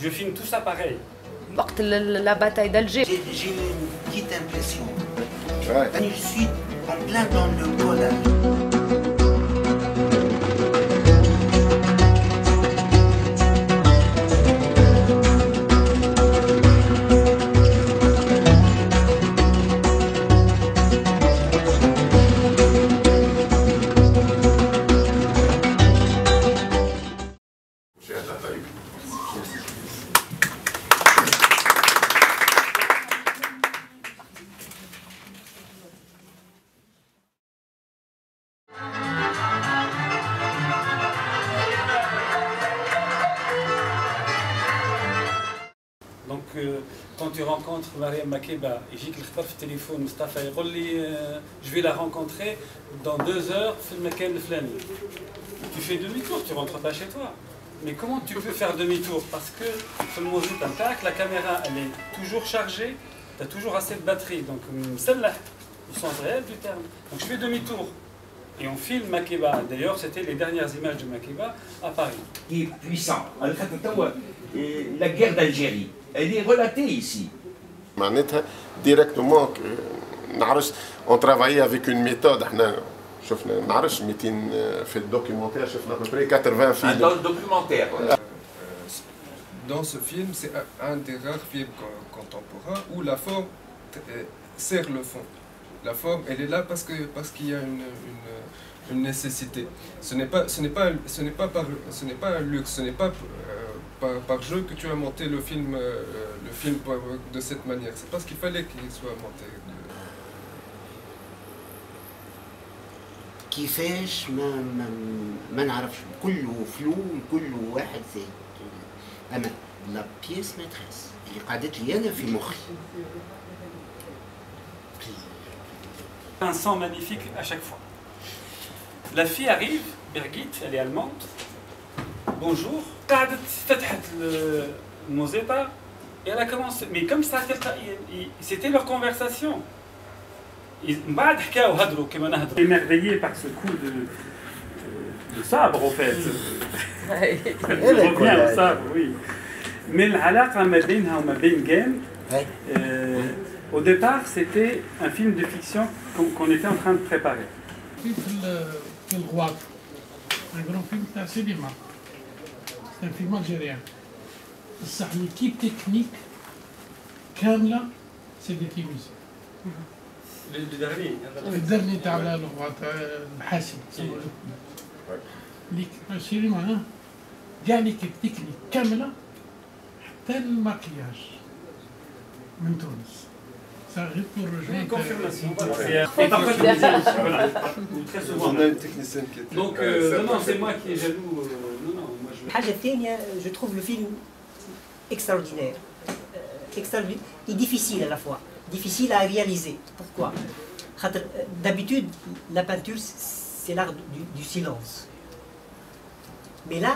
Je filme tout ça pareil. La bataille d'Alger. J'ai une petite impression. Je suis en plein dans le collage. Donc quand tu rencontres Mariam Makeba, يجيك الخطاب في التليفون مصطفى يقول لي je vais la rencontrer dans 2 heures في المكان الفلاني. Tu fais demi-tour, tu rentres pas chez toi. Mais comment tu peux faire demi-tour? Parce que في الموزيت نتاعك la caméra elle est toujours chargée, tu as toujours assez de batterie, donc مسلح au sens réel du terme. Donc je fais demi-tour. Et on filme Makeba. D'ailleurs, c'était les dernières images de Makeba à Paris. Qui est puissant. La guerre d'Algérie, elle est relatée ici. Directement, on travaillait avec une méthode. شفنا ما نعرفش 200 في الدوكيومنتير شفنا à peu près 80 films. Dans le documentaire. Dans ce film, c'est un des rares films contemporains où la forme sert le fond. La forme, elle est là parce qu'il y a une nécessité. Ce n'est pas un luxe, ce n'est pas par jeu que tu as monté le film de cette manière. C'est parce qu'il fallait qu'il soit monté. كيفاش ما نعرفش كله فلو كله واحد زي اما لا بيس ماتريس اللي قعدت لي انا في مخي. Un sang magnifique à chaque fois. La fille arrive, Birgit, elle est allemande. Bonjour. فتحت الموزيتا et elle a commencé. Mais comme ça, c'était leur conversation. بعد حكاو هضروا كما نهضروا. Émerveillé par ce coup de sabre au fait. Revient au sabre, oui. Mais العلاقة ما بينها وما بين جان. Au départ, c'était un film de fiction qu'on était en train de préparer. في الغواط un grand film تاع سينما. C'est un film algérien. بصح l'équipe technique كاملة c'est des Tunisiens. الدرني تاع الغواط الحاسم السينما كاع ليكيب تكنيك كاملة حتى الماكياج من تونس. Ça arrive pour rejoindre. Confirmation. Et parfois, très souvent. On a une technicienne qui était. Donc, non, c'est moi qui est jaloux. Non, moi je. الحاجة الثانية, je trouve le film extraordinaire. Et difficile à la fois. Difficile à réaliser. Pourquoi? D'habitude, la peinture, c'est l'art du silence. Mais là,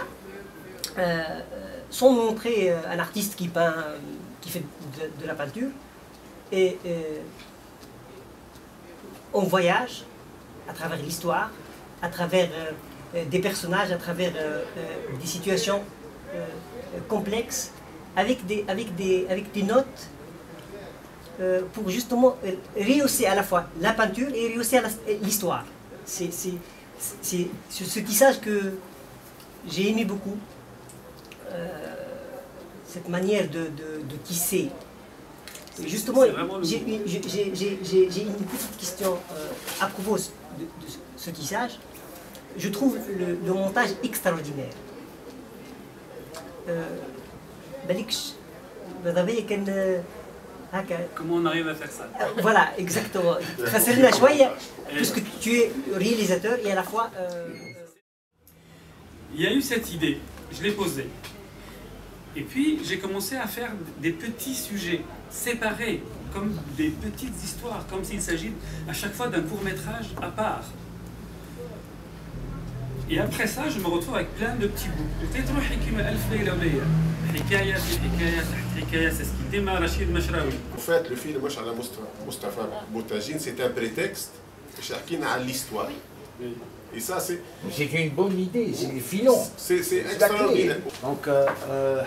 sans montrer un artiste qui peint, qui fait de la peinture, et on voyage à travers l'histoire, à travers des personnages, à travers des situations complexes, avec des notes pour justement rehausser à la fois la peinture et rehausser l'histoire. C'est ce tissage que j'ai aimé beaucoup, cette manière de tisser. Justement, j'ai une petite question à propos de ce tissage. Je trouve le montage extraordinaire. Comment on arrive à faire ça? Voilà, exactement. Puisque tu es réalisateur et à la fois... Il y a eu cette idée, je l'ai posée. Et puis j'ai commencé à faire des petits sujets séparés, comme des petites histoires, comme s'il s'agit à chaque fois d'un court-métrage à part. Et après ça, je me retrouve avec plein de petits bouts. Peut-être c'est ce qui démarre Rachid Machraoui. En fait, le film مش على Moustapha Boutagine, c'est un prétexte باش يحكينا على l'histoire. Et ça, C'est une bonne idée, c'est filon. C'est extraordinaire. Donc,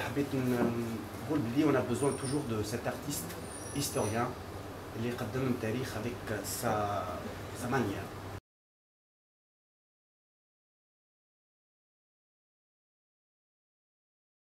حبيت نقول بلي on a besoin toujours de cet artiste historien اللي يقدم تاريخ avec sa manière.